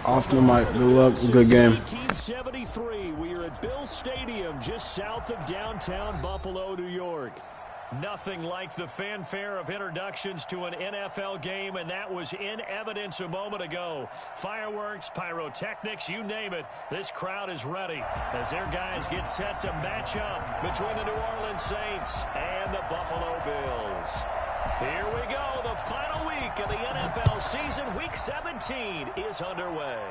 Off the mic. Good luck. Good game. 1973, we are at Bill Stadium, just south of downtown Buffalo, New York. Nothing like the fanfare of introductions to an NFL game, and that was in evidence a moment ago. Fireworks, pyrotechnics, you name it. This crowd is ready as their guys get set to match up between the New Orleans Saints and the Buffalo Bills. Here we go. The final week of the NFL season, Week 17, is underway.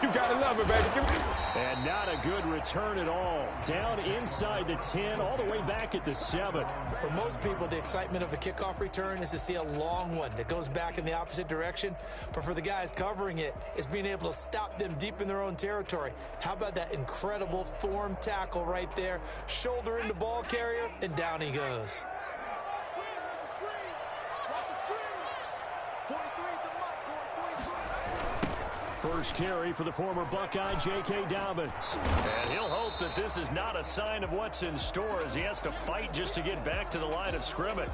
You gotta love it, baby. And not a good return at all. Down inside the 10, all the way back at the 7. For most people, the excitement of a kickoff return is to see a long one that goes back in the opposite direction. But for the guys covering it, it's being able to stop them deep in their own territory. How about that incredible form tackle right there? Shoulder into ball carrier, and down he goes. First carry for the former Buckeye, J.K. Dobbins. And he'll hope that this is not a sign of what's in store as he has to fight just to get back to the line of scrimmage.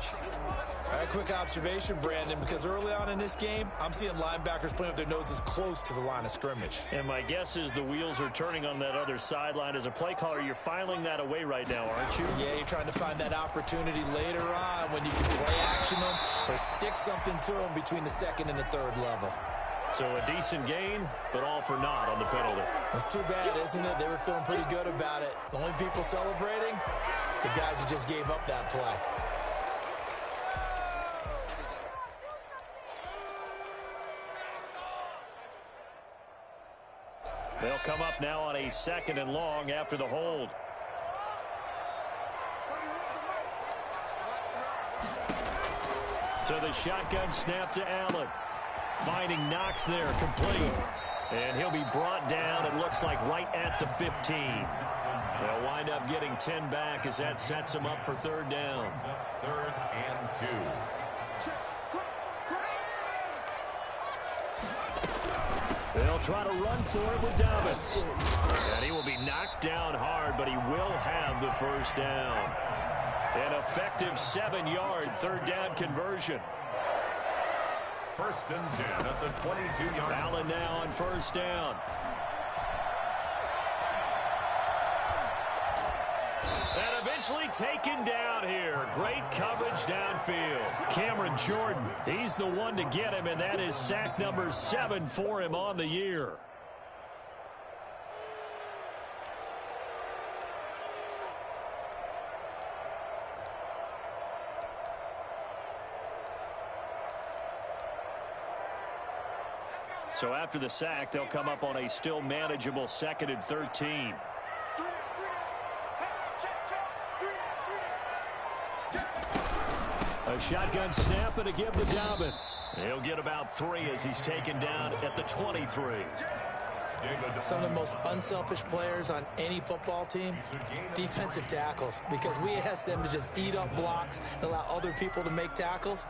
All right, quick observation, Brandon, because early on in this game, I'm seeing linebackers playing with their noses close to the line of scrimmage. And my guess is the wheels are turning on that other sideline. As a play caller, you're filing that away right now, aren't you? Yeah, you're trying to find that opportunity later on when you can play action them or stick something to them between the second and the third level. So a decent gain, but all for naught on the penalty. It's too bad, isn't it? They were feeling pretty good about it. The only people celebrating, the guys who just gave up that play. They'll come up now on a 2nd and long after the hold. So the shotgun snap to Allen. Finding Knox there, complete. And he'll be brought down, it looks like, right at the 15. They'll wind up getting 10 back as that sets them up for 3rd down. 3rd and 2. They'll try to run for it with Dobbins. And he will be knocked down hard, but he will have the 1st down. An effective 7-yard 3rd down conversion. 1st and 10 at the 22-yard. Allen now on 1st down. And eventually taken down here. Great coverage downfield. Cameron Jordan, he's the one to get him, and that is sack number 7 for him on the year. So after the sack, they'll come up on a still manageable 2nd and 13. A shotgun snap and a give to Dobbins. He'll get about 3 as he's taken down at the 23. Some of the most unselfish players on any football team, defensive tackles, because we ask them to just eat up blocks and allow other people to make tackles.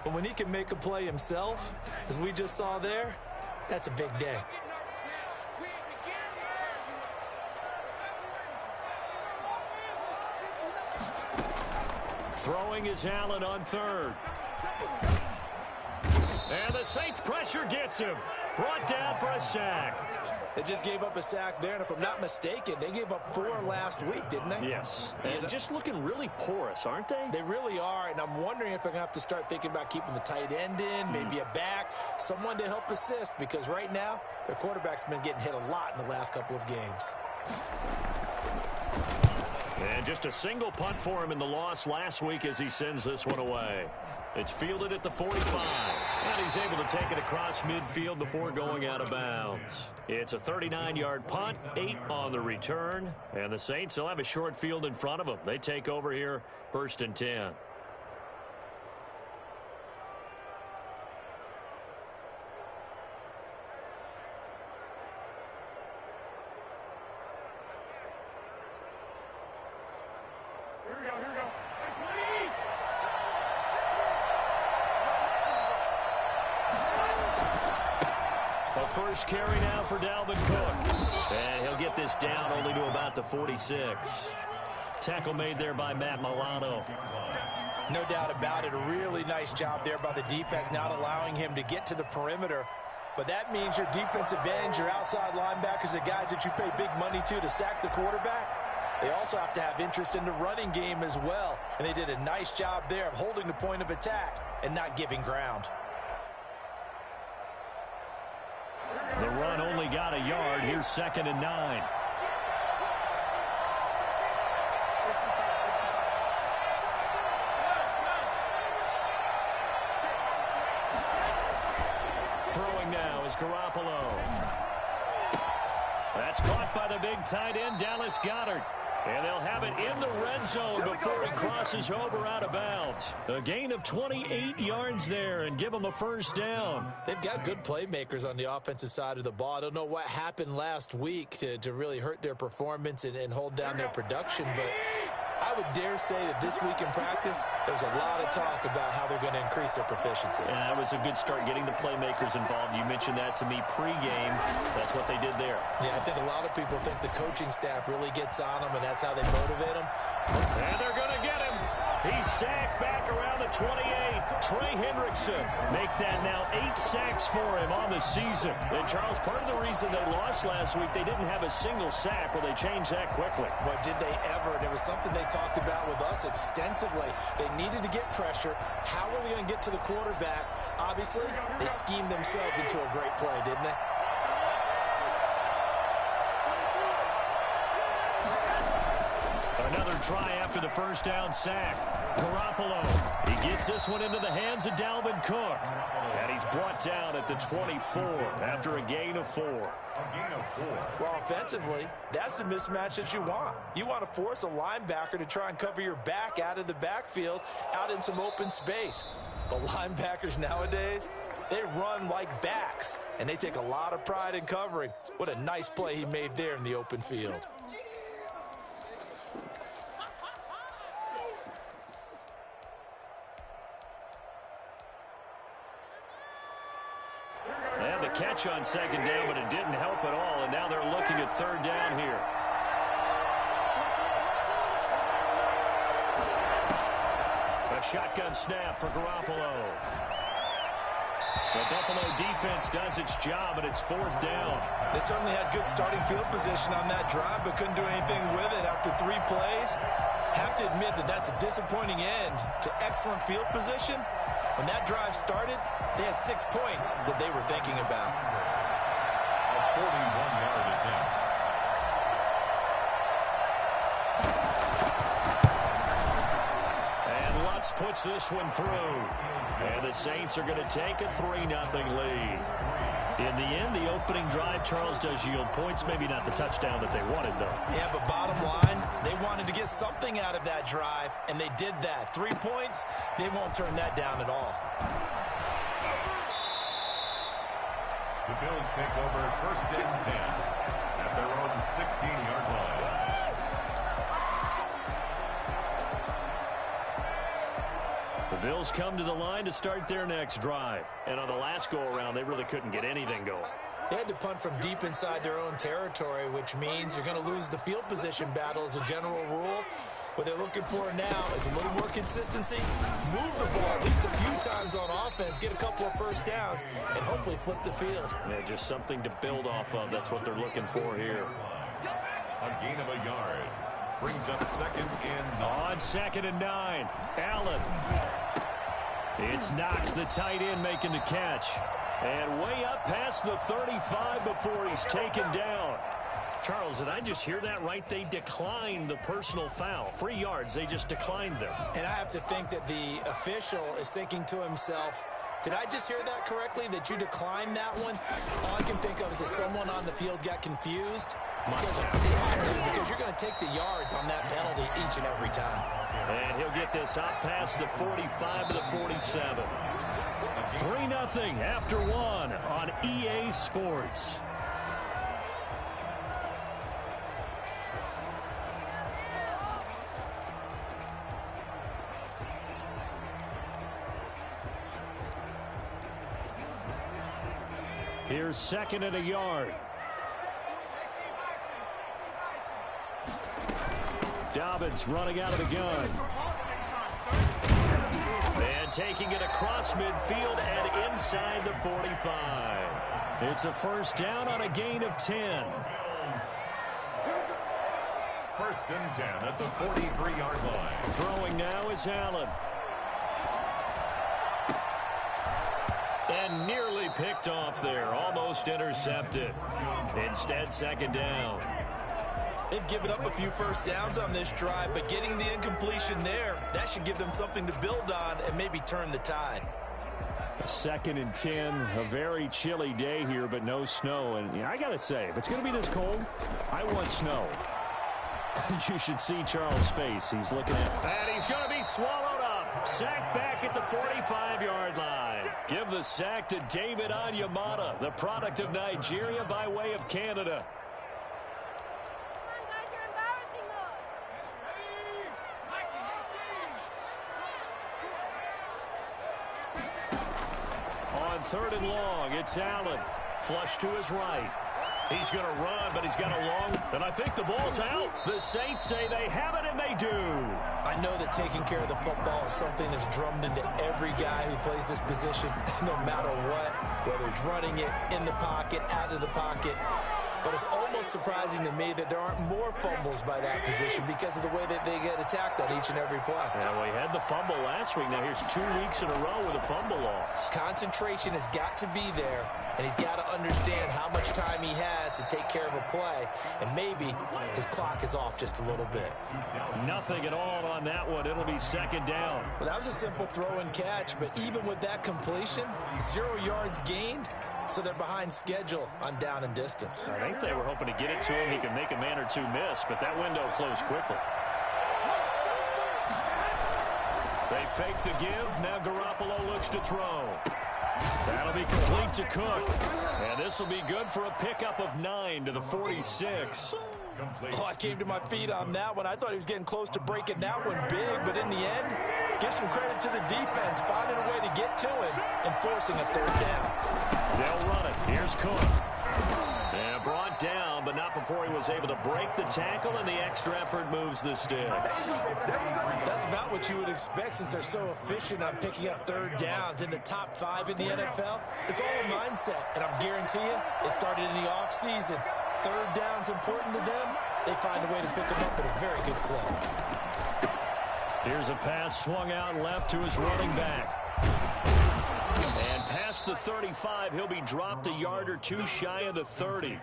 But when he can make a play himself, as we just saw there, that's a big day. Throwing is Allen on 3rd. And the Saints pressure gets him. Brought down for a sack. They just gave up a sack there, and if I'm not mistaken, they gave up 4 last week, didn't they? Yes. And just looking really porous, aren't they? They really are, and I'm wondering if I'm going to have to start thinking about keeping the tight end in, maybe a back, someone to help assist, because right now, their quarterback's been getting hit a lot in the last couple of games. And just a single punt for him in the loss last week as he sends this one away. It's fielded at the 45. And he's able to take it across midfield before going out of bounds. It's a 39-yard punt, 8 on the return. And the Saints will have a short field in front of them. They take over here, 1st and 10. first carry now for Dalvin Cook. And he'll get this down only to about the 46. Tackle made there by Matt Milano. No doubt about it. A really nice job there by the defense, not allowing him to get to the perimeter. But that means your defensive ends, your outside linebackers, the guys that you pay big money to sack the quarterback, they also have to have interest in the running game as well. And they did a nice job there of holding the point of attack and not giving ground. The run only got a yard. Here's 2nd and 9. Throwing now is Garoppolo. That's caught by the big tight end, Dallas Goedert. And they'll have it in the red zone before he crosses over out of bounds. A gain of 28 yards there and give them a first down. They've got good playmakers on the offensive side of the ball. I don't know what happened last week to really hurt their performance and hold down their production, but I would dare say that this week in practice, there's a lot of talk about how they're going to increase their proficiency. Yeah, that was a good start getting the playmakers involved. You mentioned that to me pregame. That's what they did there. Yeah, I think a lot of people think the coaching staff really gets on them, and that's how they motivate them. And they're going to get him. He's sacked back around the 28. Trey Hendrickson make that now 8 sacks for him on the season. And, Charles, part of the reason they lost last week, they didn't have a single sack. Well, they changed that quickly. But did they ever? And it was something they talked about with us extensively. They needed to get pressure. How are they going to get to the quarterback? Obviously, they schemed themselves into a great play, didn't they? Another try after the first down sack. Garoppolo, he gets this one into the hands of Dalvin Cook. And he's brought down at the 24 after a gain of 4. Well, offensively, that's the mismatch that you want. You want to force a linebacker to try and cover your back out of the backfield, out in some open space. But linebackers nowadays, they run like backs, and they take a lot of pride in covering. What a nice play he made there in the open field. Catch on 2nd down, but it didn't help at all, and now they're looking at 3rd down here. A shotgun snap for Garoppolo. The Buffalo defense does its job, and it's 4th down. They certainly had good starting field position on that drive, but couldn't do anything with it after 3 plays. Have to admit that that's a disappointing end to excellent field position. When that drive started, they had 6 points that they were thinking about. A 41-yard attempt. And Lutz puts this one through. And the Saints are going to take a 3-0 lead. In the end, the opening drive, Charles, does yield points. Maybe not the touchdown that they wanted, though. Yeah, but bottom line, they wanted to get something out of that drive, and they did that. 3 points, they won't turn that down at all. The Bills take over 1st and 10 at their own 16-yard line. The Bills come to the line to start their next drive. And on the last go-around, they really couldn't get anything going. They had to punt from deep inside their own territory, which means you're going to lose the field position battle as a general rule. What they're looking for now is a little more consistency, move the ball at least a few times on offense, get a couple of first downs, and hopefully flip the field. Yeah, just something to build off of. That's what they're looking for here. A gain of a yard. Brings up 2nd and 9. On 2nd and 9, Allen. It's Knox, the tight end, making the catch. And way up past the 35 before he's taken down. Charles, did I just hear that right? They declined the personal foul. 3 yards, they just declined them. And I have to think that the official is thinking to himself, did I just hear that correctly, that you declined that one? All I can think of is that someone on the field got confused. Because they had to, because you're going to take the yards on that penalty each and every time. And he'll get this out past the 45 to the 47. 3-0 after 1 on EA Sports. Here's 2nd and a yard. Dobbins running out of the gun. And taking it across midfield and inside the 45. It's a first down on a gain of 10. 1st and 10 at the 43-yard line. Throwing now is Allen. And nearly picked off there. Almost intercepted. Instead, 2nd down. They've given up a few first downs on this drive, but getting the incompletion there, that should give them something to build on and maybe turn the tide. 2nd and 10, a very chilly day here, but no snow. And I got to say, if it's going to be this cold, I want snow. You should see Charles' face. He's looking at... And he's going to be swallowed up. Sacked back at the 45-yard line. Give the sack to David Onyemata, the product of Nigeria by way of Canada. On 3rd and long, it's Allen. Flush to his right. He's going to run, but he's got a long... And I think the ball's out. The Saints say they have it, and they do. I know that taking care of the football is something that's drummed into every guy who plays this position, no matter what, whether he's running it, in the pocket, out of the pocket. But it's almost surprising to me that there aren't more fumbles by that position because of the way that they get attacked on each and every play. Yeah, well, he had the fumble last week. Now here's 2 weeks in a row with a fumble loss. Concentration has got to be there, and he's got to understand how much time he has to take care of a play, and maybe his clock is off just a little bit. Nothing at all on that one. It'll be 2nd down. Well, that was a simple throw and catch, but even with that completion, 0 yards gained. So they're behind schedule on down and distance. I think they were hoping to get it to him. He could make a man or two miss, but that window closed quickly. They fake the give. Now Garoppolo looks to throw. That'll be complete to Cook. And this will be good for a pickup of 9 to the 46. Oh, I came to my feet on that one. I thought he was getting close to breaking that one big, but in the end, give some credit to the defense, finding a way to get to him and forcing a 3rd down. They'll run it. Here's Cook. And brought down, but not before he was able to break the tackle, and the extra effort moves the sticks. That's about what you would expect since they're so efficient on picking up 3rd downs in the top 5 in the NFL. It's all a mindset, and I guarantee you, it started in the offseason. 3rd down's important to them. They find a way to pick them up at a very good clip. Here's a pass swung out left to his running back. And past the 35, he'll be dropped a yard or two shy of the 30.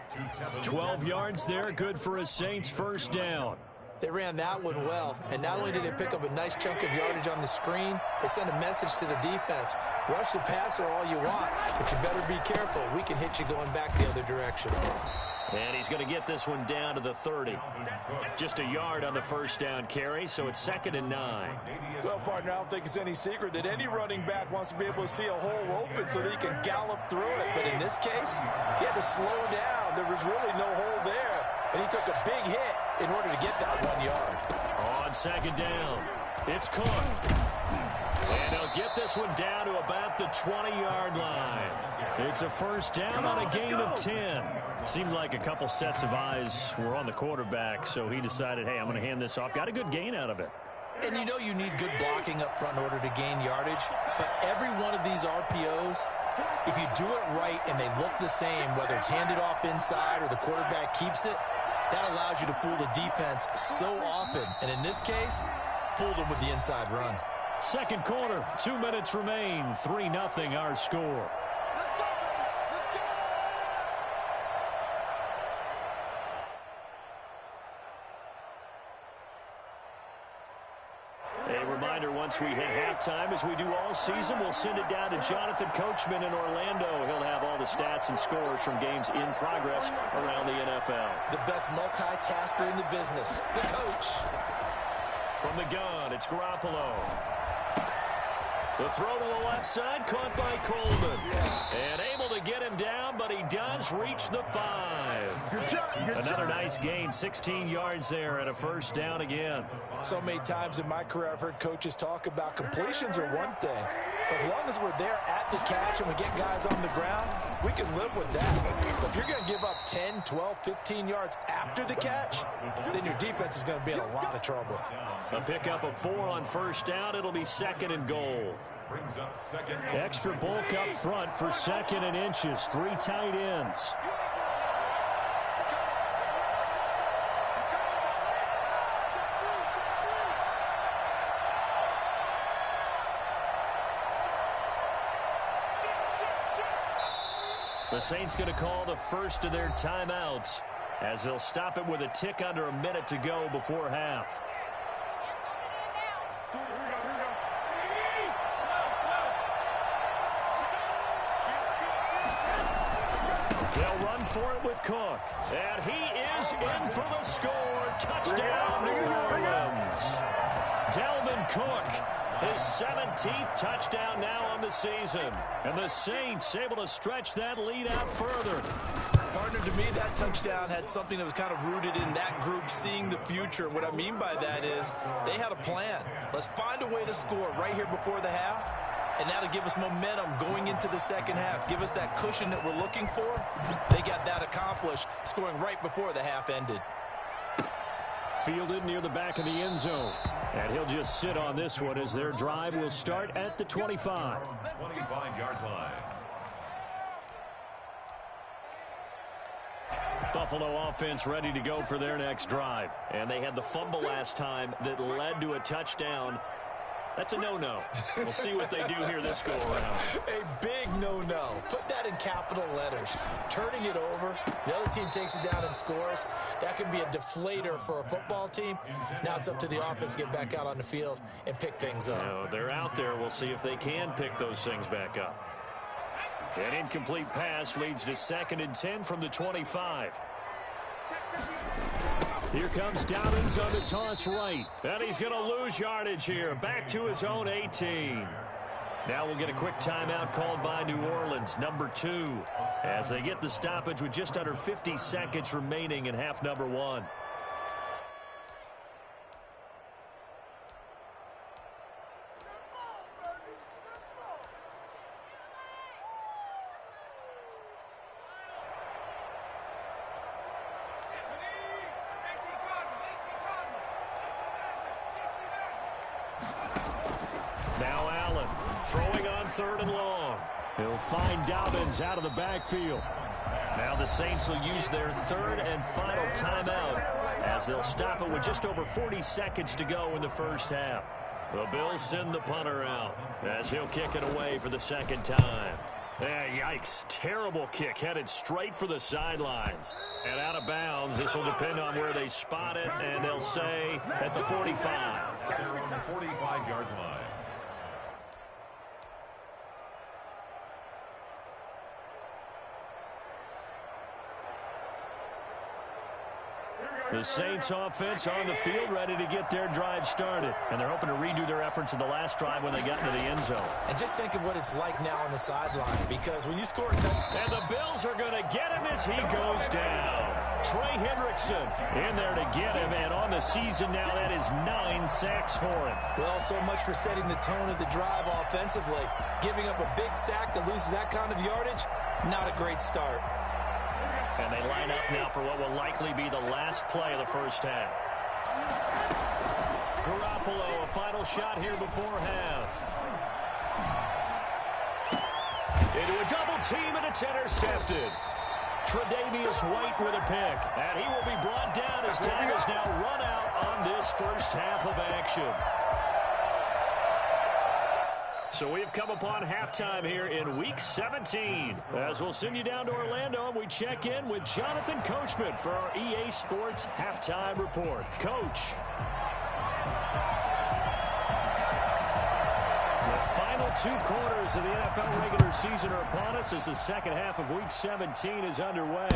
12 yards there, good for a Saints 1st down. They ran that one well, and not only did they pick up a nice chunk of yardage on the screen, they sent a message to the defense. Rush the passer all you want, but you better be careful. We can hit you going back the other direction. And he's going to get this one down to the 30. Just a yard on the 1st down carry, so it's 2nd and 9. Well, partner, I don't think it's any secret that any running back wants to be able to see a hole open so that he can gallop through it. But in this case, he had to slow down. There was really no hole there, and he took a big hit in order to get that 1 yard. On 2nd down, it's Cook. And he'll get this one down to about the 20-yard line. It's a 1st down on a gain of 10. Seemed like a couple sets of eyes were on the quarterback, so he decided, hey, I'm going to hand this off. Got a good gain out of it. And you know you need good blocking up front in order to gain yardage, but every one of these RPOs, if you do it right and they look the same, whether it's handed off inside or the quarterback keeps it, that allows you to fool the defense so often. And in this case, fooled them with the inside run. 2nd quarter, 2 minutes remain, 3-0 our score. A reminder, once we hit halftime, as we do all season, we'll send it down to Jonathan Coachman in Orlando. He'll have all the stats and scores from games in progress around the NFL. The best multitasker in the business, the coach. From the gun, it's Garoppolo. The throw to the left side, caught by Coleman. And able to get him down, but he does reach the 5. Another nice gain, 16 yards there, and a 1st down again. So many times in my career I've heard coaches talk about completions are one thing, As long as we're there at the catch and we get guys on the ground, we can live with that. But if you're going to give up 10, 12, 15 yards after the catch, then your defense is going to be in a lot of trouble. A pickup of 4 on first down. It'll be 2nd and goal. Brings up 2nd. Extra bulk up front for 2nd and inches. 3 tight ends. The Saints going to call the first of their timeouts as they'll stop it with a tick under a minute to go before half. They'll run for it with Cook. And he is in for the score. Touchdown, New Orleans. Dalvin Cook, his 17th touchdown now on the season. And the Saints able to stretch that lead out further. Partner, to me, that touchdown had something that was kind of rooted in that group seeing the future. And what I mean by that is they had a plan. Let's find a way to score right here before the half. And that'll give us momentum going into the second half. Give us that cushion that we're looking for. They got that accomplished, scoring right before the half ended. Fielded near the back of the end zone. And he'll just sit on this one as their drive will start at the 25. 25-yard line. Buffalo offense ready to go for their next drive. And they had the fumble last time that led to a touchdown. That's a no-no. We'll see what they do here this go-around. A big no-no. Put that in capital letters. Turning it over, the other team takes it down and scores. That can be a deflator for a football team. Now it's up to the offense to get back out on the field and pick things up. No, they're out there. We'll see if they can pick those things back up. An incomplete pass leads to 2nd and 10 from the 25. Here comes Dobbins on the toss right. And he's going to lose yardage here. Back to his own 18. Now we'll get a quick timeout called by New Orleans, number 2, as they get the stoppage with just under 50 seconds remaining in half number 1. Now Allen throwing on 3rd and long. He'll find Dobbins out of the backfield. Now the Saints will use their 3rd and final timeout as they'll stop it with just over 40 seconds to go in the first half. The Bills send the punter out as he'll kick it away for the 2nd time. Yikes. Terrible kick headed straight for the sidelines. And out of bounds. This will depend on where they spot it, and they'll say at the 45. They're on the 45-yard line. The Saints offense on the field ready to get their drive started. And they're hoping to redo their efforts in the last drive when they got into the end zone. And just think of what it's like now on the sideline, because when you score a touchdown. And the Bills are going to get him as he goes down. Trey Hendrickson in there to get him. And on the season now, that is 9 sacks for him. Well, so much for setting the tone of the drive offensively. Giving up a big sack that loses that kind of yardage, not a great start. And they line up now for what will likely be the last play of the first half. Garoppolo, a final shot here before half. Into a double team, and it's intercepted. Tre'Davious White with a pick. And he will be brought down as time is now run out on this first half of action. So we've come upon halftime here in Week 17. As we'll send you down to Orlando, and we check in with Jonathan Coachman for our EA Sports Halftime Report. Coach. The final 2 quarters of the NFL regular season are upon us as the second half of Week 17 is underway.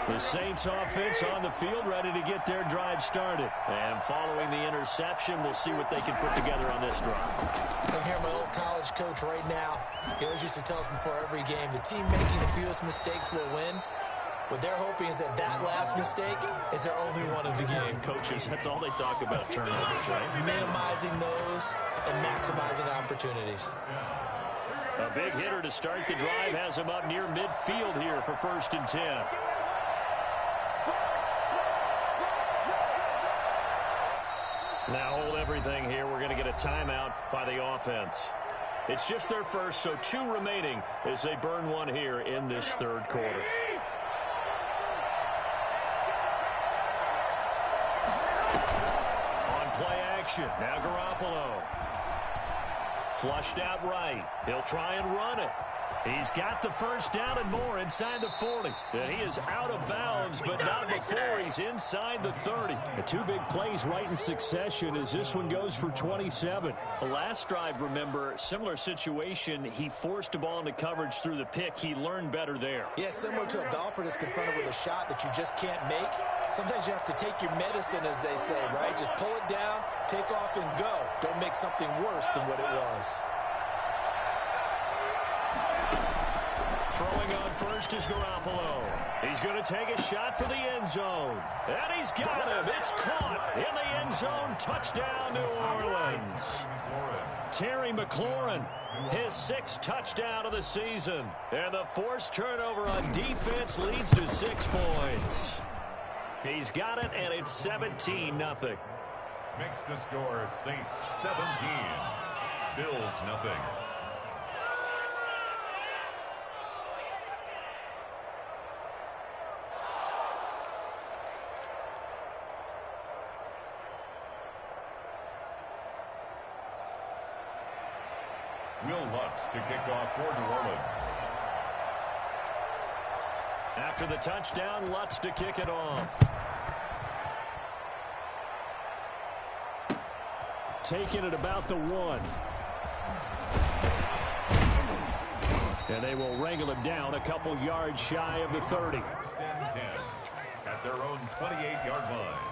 The Saints offense on the field ready to get their drive started. And following the interception, we'll see what they can put together on this drive. I hear my old college coach right now. He always used to tell us before every game, the team making the fewest mistakes will win. What they're hoping is that that last mistake is their only one of the game. Coaches, that's all they talk about, turnovers, right? Minimizing those and maximizing opportunities. A big hitter to start the drive has him up near midfield here for 1st and 10. Now hold everything here. We're going to get a timeout by the offense. It's just their first, so 2 remaining as they burn one here in this 3rd quarter. On play action, now Garoppolo. Flushed out right. He'll try and run it. He's got the 1st down and more inside the 40. And he is out of bounds, but not before he's inside the 30. The 2 big plays right in succession as this one goes for 27. The last drive, remember, similar situation. He forced a ball into coverage through the pick. He learned better there. Yeah, similar to a golfer that's confronted with a shot that you just can't make. Sometimes you have to take your medicine, as they say, right? Just pull it down, take off, and go. Don't make something worse than what it was. Throwing on first is Garoppolo. He's going to take a shot for the end zone. And he's got him. It's caught in the end zone. Touchdown, New Orleans. Terry McLaurin, his 6th touchdown of the season. And the forced turnover on defense leads to 6 points. He's got it, and it's 17-0. Makes the score Saints 17, Bills nothing. Will Lutz to kick off for New Orleans. After the touchdown, Lutz to kick it off. Taking it about the 1. And they will wrangle him down a couple yards shy of the 30. 10 at their own 28-yard line.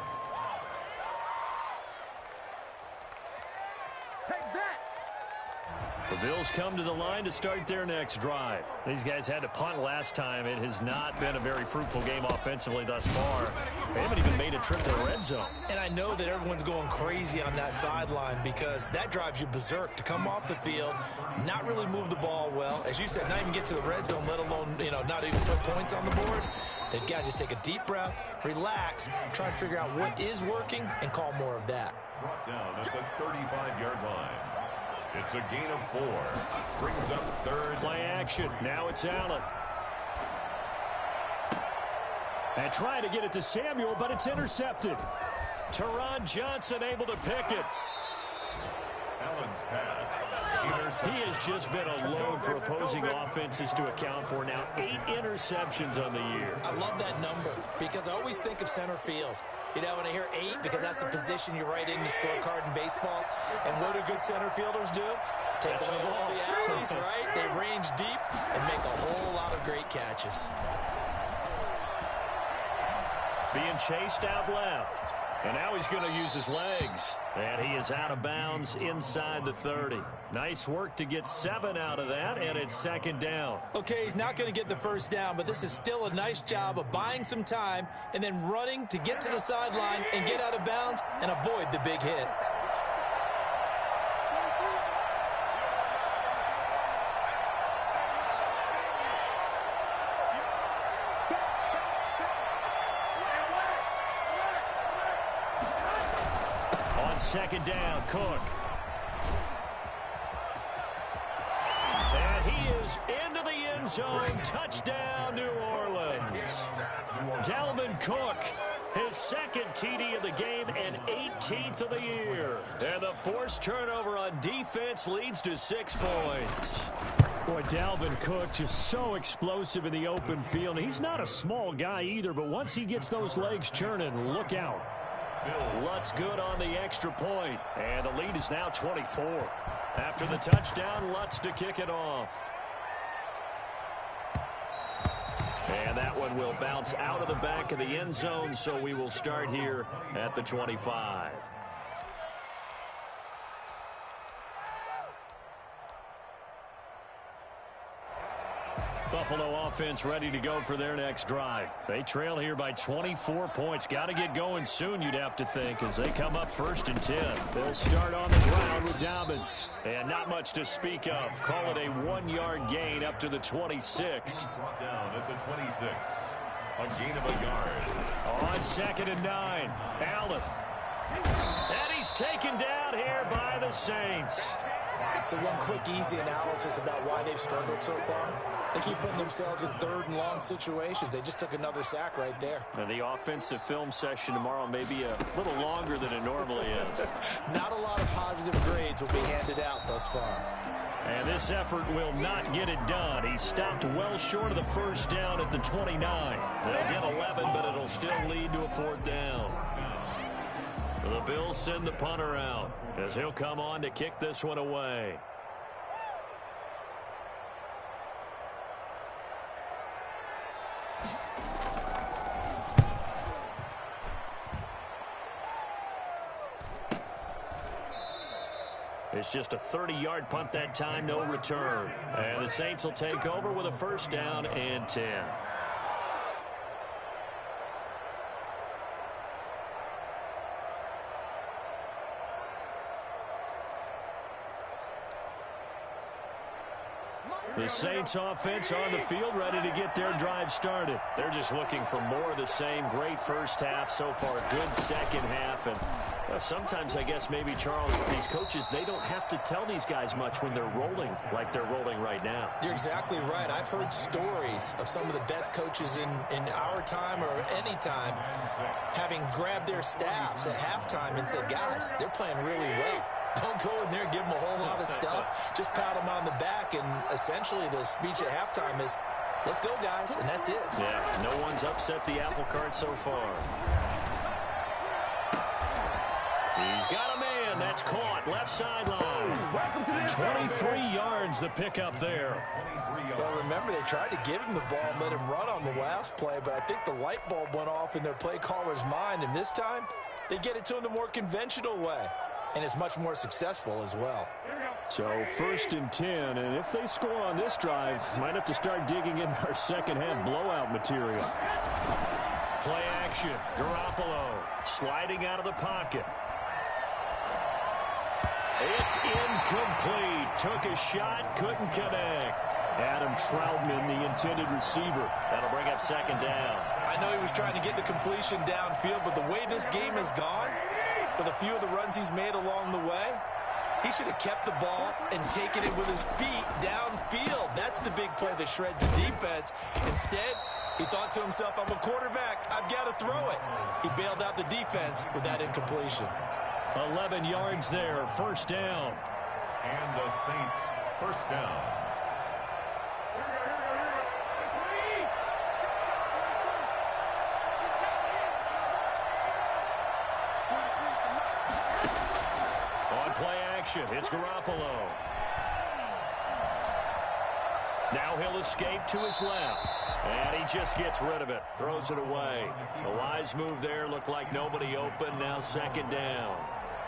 The Bills come to the line to start their next drive. These guys had to punt last time. It has not been a very fruitful game offensively thus far. They haven't even made a trip to the red zone. And I know that everyone's going crazy on that sideline because that drives you berserk to come off the field, not really move the ball well. As you said, not even get to the red zone, let alone, not even put points on the board. They've got to just take a deep breath, relax, try and figure out what is working, and call more of that. Brought down at the 35-yard line. It's a gain of 4. Brings up 3rd. Play action. Now it's Allen. And trying to get it to Samuel, but it's intercepted. Teron Johnson able to pick it. Allen's pass. He has just been a load for opposing offenses to account for. Now 8 interceptions on the year. I love that number because I always think of center field. When I hear 8, because that's the position you write in the scorecard in baseball. And what do good center fielders do? Take away all the alleys, right? They range deep and make a whole lot of great catches. Being chased out left. And now he's going to use his legs. And he is out of bounds inside the 30. Nice work to get 7 out of that, and it's 2nd down. Okay, he's not going to get the 1st down, but this is still a nice job of buying some time and then running to get to the sideline and get out of bounds and avoid the big hit. On 2nd down, Cook. And he is into the end zone. Touchdown, New Orleans. Dalvin Cook, his 2nd TD of the game and 18th of the year. And the forced turnover on defense leads to 6 points. Boy, Dalvin Cook just so explosive in the open field. He's not a small guy either, but once he gets those legs churning, look out. Lutz good on the extra point, and the lead is now 24. After the touchdown, Lutz to kick it off. And that one will bounce out of the back of the end zone, so we will start here at the 25. Buffalo offense ready to go for their next drive. They trail here by 24 points. Got to get going soon, you'd have to think, as they come up 1st and 10. They'll start on the ground with Dobbins. And not much to speak of. Call it a 1-yard gain up to the 26. Brought down at the 26. A gain of a yard. On 2nd and 9, Allen. And he's taken down here by the Saints. So one quick, easy analysis about why they've struggled so far. They keep putting themselves in 3rd and long situations. They just took another sack right there. And the offensive film session tomorrow may be a little longer than it normally is. Not a lot of positive grades will be handed out thus far. And this effort will not get it done. He stopped well short of the 1st down at the 29. They'll get 11, but it'll still lead to a 4th down. The Bills send the punter out as he'll come on to kick this one away. It's just a 30-yard punt that time, no return. And the Saints will take over with a 1st down and 10. The Saints offense on the field ready to get their drive started. They're just looking for more of the same. Great first half so far. Good second half. And sometimes, I guess, maybe, Charles, these coaches, they don't have to tell these guys much when they're rolling like they're rolling right now. You're exactly right. I've heard stories of some of the best coaches in our time or any time having grabbed their staffs at halftime and said, guys, they're playing really well. Don't go in there and give them a whole lot of stuff. Just pat them on the back, and essentially the speech at halftime is, let's go, guys, and that's it. Yeah, no one's upset the apple cart so far. He's got a man. That's caught. Left sideline. 23 yards the pickup there. Well, remember, they tried to give him the ball and let him run on the last play, but I think the light bulb went off in their play caller's mind, and this time they get it to him the more conventional way. And it's much more successful as well. So 1st and 10, and if they score on this drive, might have to start digging in our second half blowout material. Play action. Garoppolo sliding out of the pocket. It's incomplete. Took a shot, couldn't connect. Adam Troutman, the intended receiver. That'll bring up 2nd down. I know he was trying to get the completion downfield, but the way this game has gone, with a few of the runs he's made along the way, he should have kept the ball and taken it with his feet downfield. That's the big play that shreds the defense. Instead, he thought to himself, I'm a quarterback. I've got to throw it. He bailed out the defense with that incompletion. 11 yards there, 1st down. And the Saints, 1st down. Play action. It's Garoppolo. Now he'll escape to his left. And he just gets rid of it. Throws it away. A wise move there. Looked like nobody open. Now 2nd down.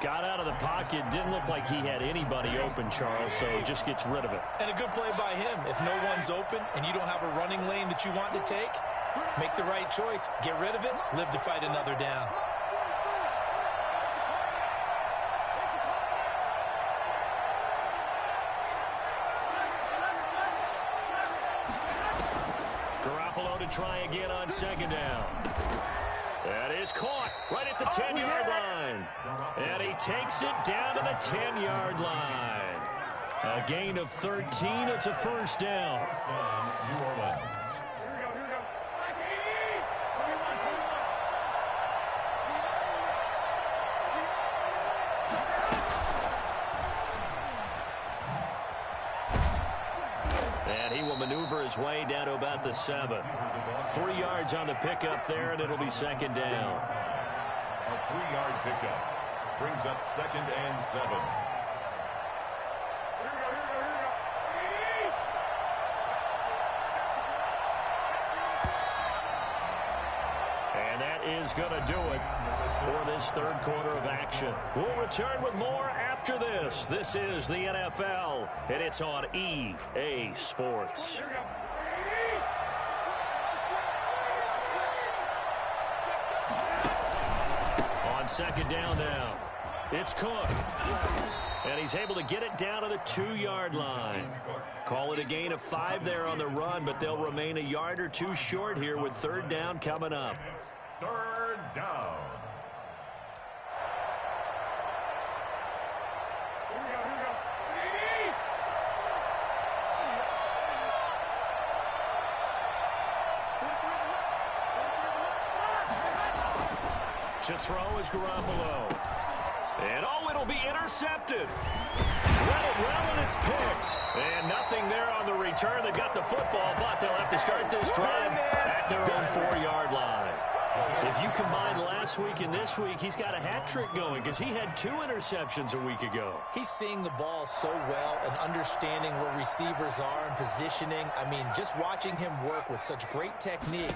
Got out of the pocket. Didn't look like he had anybody open, Charles, so just gets rid of it. And a good play by him. If no one's open and you don't have a running lane that you want to take, make the right choice. Get rid of it. Live to fight another down. Try again on 2nd down. That is caught right at the 10-yard line. And he takes it down to the 10-yard line. A gain of 13. It's a 1st down. New Orleans. And he will maneuver his way down to about the 7. 3 yards on the pickup there, and it'll be 2nd down. A 3-yard pickup brings up 2nd and 7. And that is going to do it for this 3rd quarter of action. We'll return with more after this. This is the NFL, and it's on EA Sports. second down now. It's Cook. And he's able to get it down to the 2-yard line. Call it a gain of 5 there on the run, but they'll remain a yard or two short here with third down coming up. Third down. To throw is Garoppolo. And it'll be intercepted. Read it well, and it's picked. And nothing there on the return. They got the football, but they'll have to start this drive at their own 4-yard line. If you combine last week and this week, he's got a hat trick going because he had 2 interceptions a week ago. He's seeing the ball so well and understanding where receivers are and positioning. I mean, just watching him work with such great technique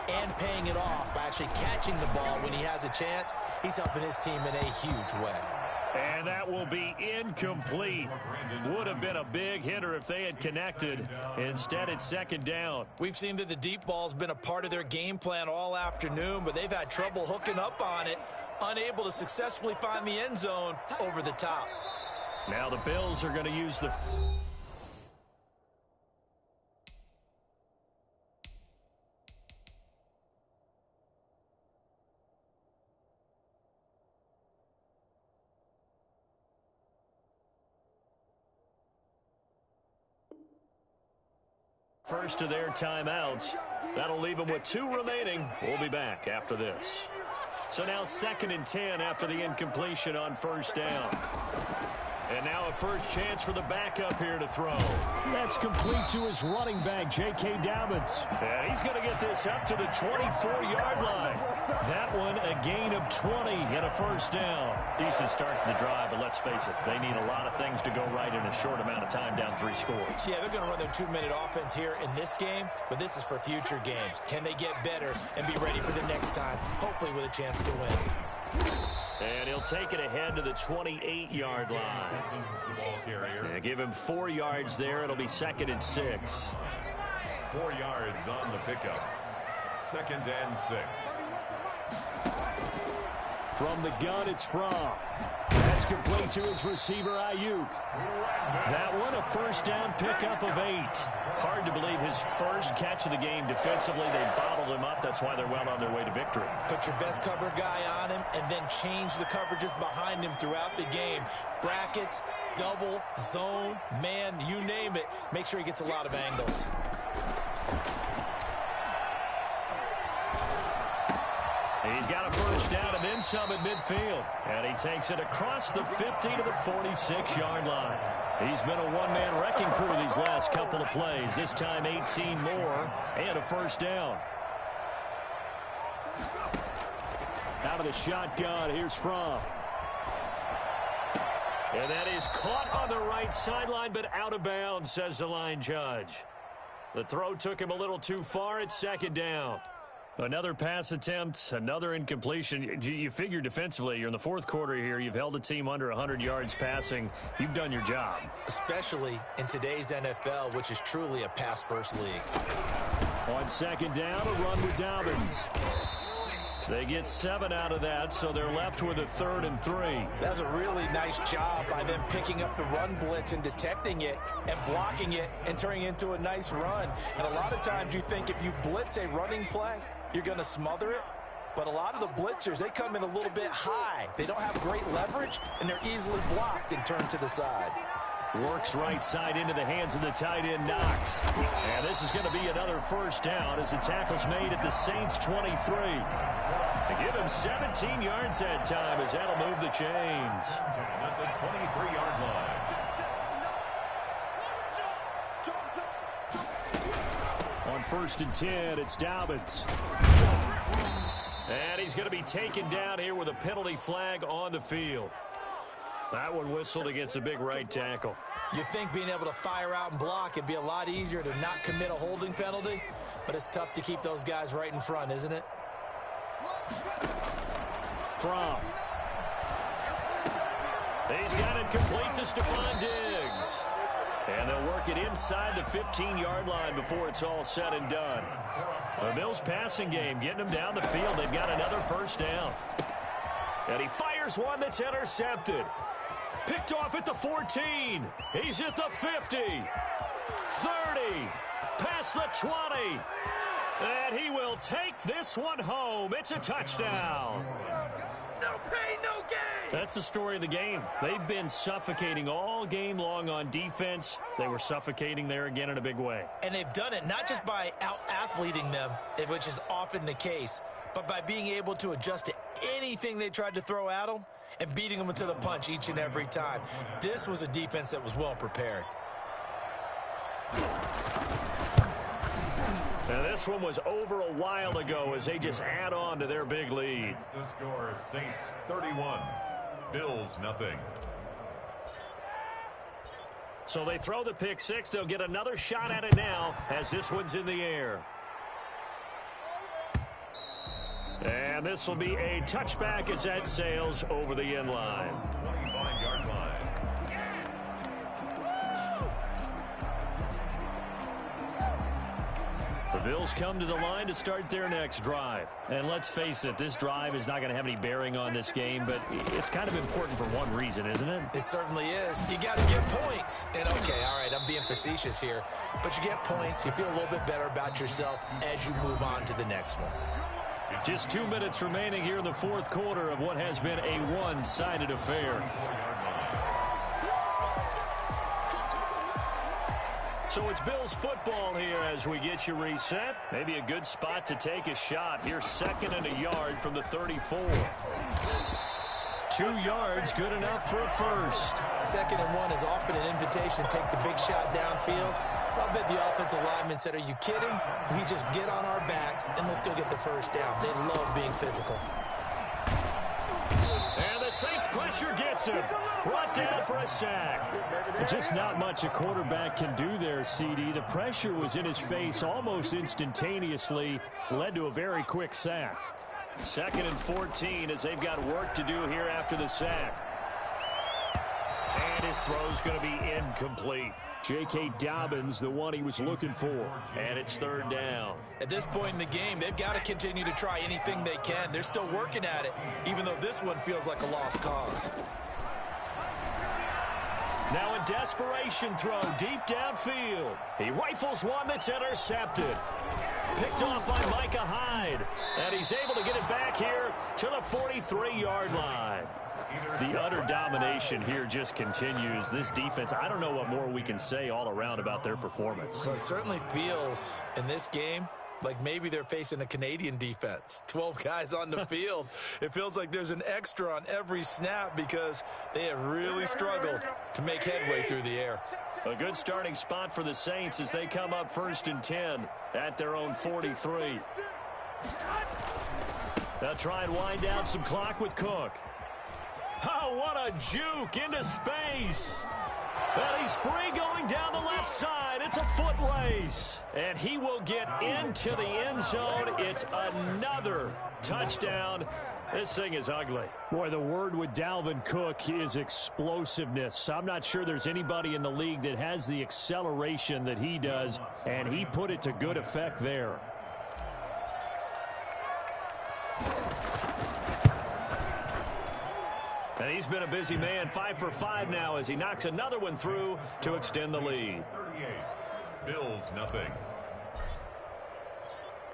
and paying it off by actually catching the ball when he has a chance, he's helping his team in a huge way. And that will be incomplete. Would have been a big hitter if they had connected. Instead, it's second down. We've seen that the deep ball's been a part of their game plan all afternoon, but they've had trouble hooking up on it, unable to successfully find the end zone over the top. Now the Bills are going to use the... First of their timeouts. That'll leave them with 2 remaining. We'll be back after this. So now 2nd and 10 after the incompletion on first down. And now a first chance for the backup here to throw. That's complete to his running back, J.K. Dobbins. And he's going to get this up to the 24-yard line. That one a gain of 20 and a first down. Decent start to the drive, but let's face it, they need a lot of things to go right in a short amount of time down 3 scores. Yeah, they're going to run their 2-minute offense here in this game, but this is for future games. Can they get better and be ready for the next time, hopefully with a chance to win? And he'll take it ahead to the 28-yard line. And give him 4 yards there. It'll be 2nd and 6. 4 yards on the pickup. 2nd and 6. From the gun, it's From. That's complete to his receiver, Ayuk. That one, a first down pickup of 8. Hard to believe his first catch of the game defensively. They bottled him up. That's why they're well on their way to victory. Put your best cover guy on him and then change the coverages behind him throughout the game. Brackets, double, zone, man, you name it. Make sure he gets a lot of angles. He's got a first down and then some at midfield. And he takes it across the 50 to the 46-yard line. He's been a one-man wrecking crew these last couple of plays. This time 18 more and a first down. Out of the shotgun, here's From. And that is caught on the right sideline, but out of bounds, says the line judge. The throw took him a little too far. It's 2nd down. Another pass attempt, another incompletion. You figure defensively, you're in the 4th quarter here. You've held a team under 100 yards passing. You've done your job. Especially in today's NFL, which is truly a pass-first league. On 2nd down, a run with Dobbins. They get 7 out of that, so they're left with a 3rd and 3. That's a really nice job by them picking up the run blitz and detecting it and blocking it and turning it into a nice run. And a lot of times you think if you blitz a running play, you're going to smother it. But a lot of the blitzers, they come in a little bit high. They don't have great leverage, and they're easily blocked and turned to the side. Works right side into the hands of the tight end, Knox. And this is going to be another first down as the tackle's made at the Saints' 23. They give him 17 yards that time as that'll move the chains. At the 23-yard line. On 1st and 10, it's Dobbins. And he's going to be taken down here with a penalty flag on the field. That one whistled against a big right tackle. You'd think being able to fire out and block it'd be a lot easier to not commit a holding penalty, but it's tough to keep those guys right in front, isn't it? From. He's got it complete to Stephon Diggs. And they'll work it inside the 15-yard line before it's all said and done. The Bills passing game, getting them down the field. They've got another first down. And he fires one that's intercepted. Picked off at the 14. He's at the 50. 30. Past the 20. And he will take this one home. It's a touchdown. No pain, no gain. That's the story of the game. They've been suffocating all game long on defense. They were suffocating there again in a big way. And they've done it not just by out-athleting them, which is often the case, but by being able to adjust to anything they tried to throw at them and beating them to the punch each and every time. This was a defense that was well prepared. And this one was over a while ago as they just add on to their big lead. The score, Saints 31, Bills nothing. So they throw the pick six. They'll get another shot at it now as this one's in the air. And this will be a touchback as that sails over the end line. 25-yard line. The Bills come to the line to start their next drive. And let's face it, this drive is not going to have any bearing on this game, but it's kind of important for one reason, isn't it? It certainly is. You got to get points. And okay, all right, I'm being facetious here, but you get points. You feel a little bit better about yourself as you move on to the next one. Just 2 minutes remaining here in the fourth quarter of what has been a one-sided affair. So it's Bills football here as we get you reset. Maybe a good spot to take a shot. Here, 2nd and a yard from the 34. 2 yards, good enough for a first. 2nd and 1 is often an invitation to take the big shot downfield. I'll bet the offensive lineman said, are you kidding? We just get on our backs and let's go get the first down. They love being physical. And the Saints pressure gets him. Brought down for a sack. Just not much a quarterback can do there, CD. The pressure was in his face almost instantaneously. Led to a very quick sack. 2nd and 14 as they've got work to do here after the sack. And his throw's going to be incomplete. J.K. Dobbins, the one he was looking for. And it's 3rd down. At this point in the game, they've got to continue to try anything they can. They're still working at it, even though this one feels like a lost cause. Now a desperation throw deep downfield. He rifles one that's intercepted. Picked off by Micah Hyde. And he's able to get it back here to the 43-yard line. The utter domination here just continues. This defense, I don't know what more we can say all around about their performance. Well, it certainly feels in this game like maybe they're facing a Canadian defense. 12 guys on the field. It feels like there's an extra on every snap because they have really struggled to make headway through the air. A good starting spot for the Saints as they come up 1st and 10 at their own 43. They'll try and wind down some clock with Cook. Oh, what a juke into space. And he's free going down the left side. It's a foot race. And he will get into the end zone. It's another touchdown. This thing is ugly. Boy, the word with Dalvin Cook is explosiveness. I'm not sure there's anybody in the league that has the acceleration that he does, and he put it to good effect there. And he's been a busy man, 5 for 5 now as he knocks another one through to extend the lead. 38, Bills nothing.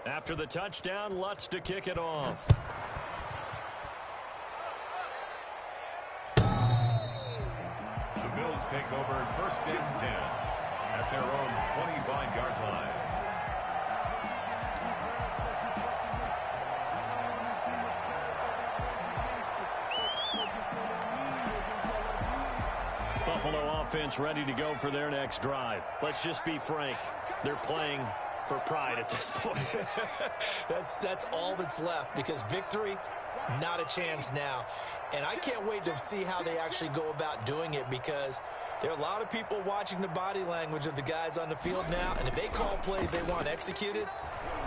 After the touchdown, Lutz to kick it off. The Bills take over 1st and 10 at their own 25-yard line. Buffalo offense ready to go for their next drive. Let's just be frank. They're playing for pride at this point. That's all that's left because victory, not a chance now. And I can't wait to see how they actually go about doing it because there are a lot of people watching the body language of the guys on the field now. And if they call plays they want executed,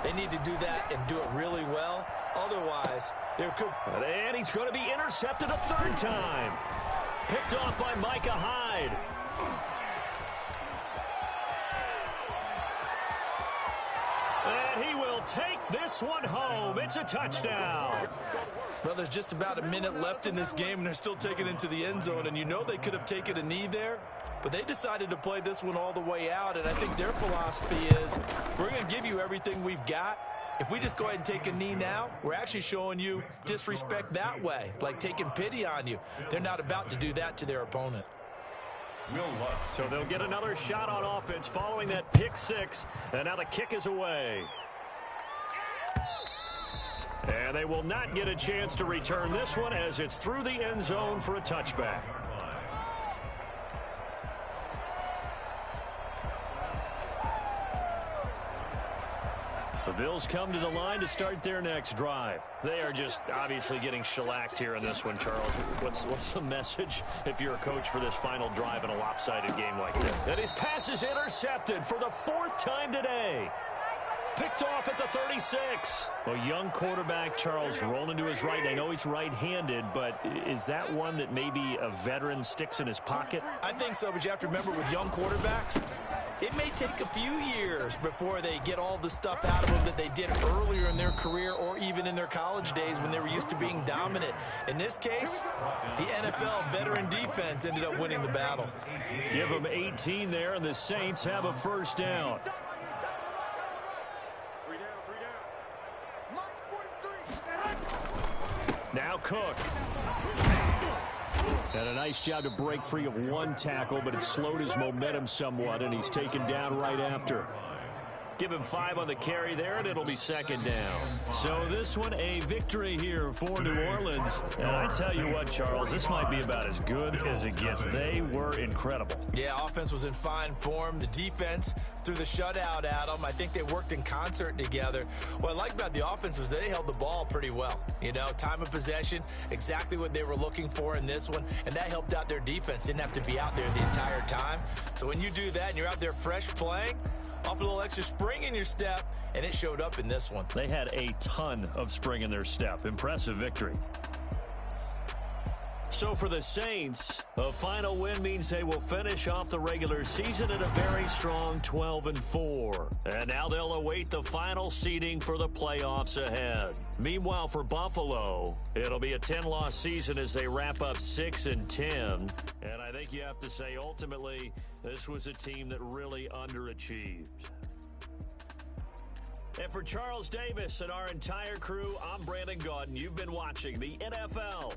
they need to do that and do it really well. Otherwise, there could... And he's going to be intercepted a 3rd time. Picked off by Micah Hyde. And he will take this one home. It's a touchdown. Well, there's just about a minute left in this game, and they're still taking it into the end zone. And you know they could have taken a knee there, but they decided to play this one all the way out. And I think their philosophy is, we're going to give you everything we've got. If we just go ahead and take a knee now, we're actually showing you disrespect that way, like taking pity on you. They're not about to do that to their opponent. So they'll get another shot on offense following that pick six, and now the kick is away. And they will not get a chance to return this one as it's through the end zone for a touchback. The Bills come to the line to start their next drive. They are just obviously getting shellacked here in this one, Charles. What's the message if you're a coach for this final drive in a lopsided game like this? And his pass is intercepted for the fourth time today. Picked off at the 36. A young quarterback, Charles, rolling to his right. I know he's right-handed, but is that one that maybe a veteran sticks in his pocket? I think so, but you have to remember with young quarterbacks, it may take a few years before they get all the stuff out of them that they did earlier in their career or even in their college days when they were used to being dominant. In this case, the NFL veteran defense ended up winning the battle. Give them 18 there, and the Saints have a first down. Now Cook. And a nice job to break free of one tackle, but it slowed his momentum somewhat, and he's taken down right after. Give him 5 on the carry there, and it'll be second down. So this one, a victory here for New Orleans. And I tell you what, Charles, this might be about as good as it gets. They were incredible. Yeah, offense was in fine form. The defense threw the shutout at them. I think they worked in concert together. What I like about the offense was they held the ball pretty well. You know, time of possession, exactly what they were looking for in this one, and that helped out their defense. Didn't have to be out there the entire time. So when you do that and you're out there fresh playing, off a little extra spring in your step, and it showed up in this one. They had a ton of spring in their step. Impressive victory. So for the Saints, a final win means they will finish off the regular season at a very strong 12-4. And now they'll await the final seeding for the playoffs ahead. Meanwhile, for Buffalo, it'll be a 10-loss season as they wrap up 6-10. And I think you have to say, ultimately, this was a team that really underachieved. And for Charles Davis and our entire crew, I'm Brandon Gaudin. You've been watching the NFL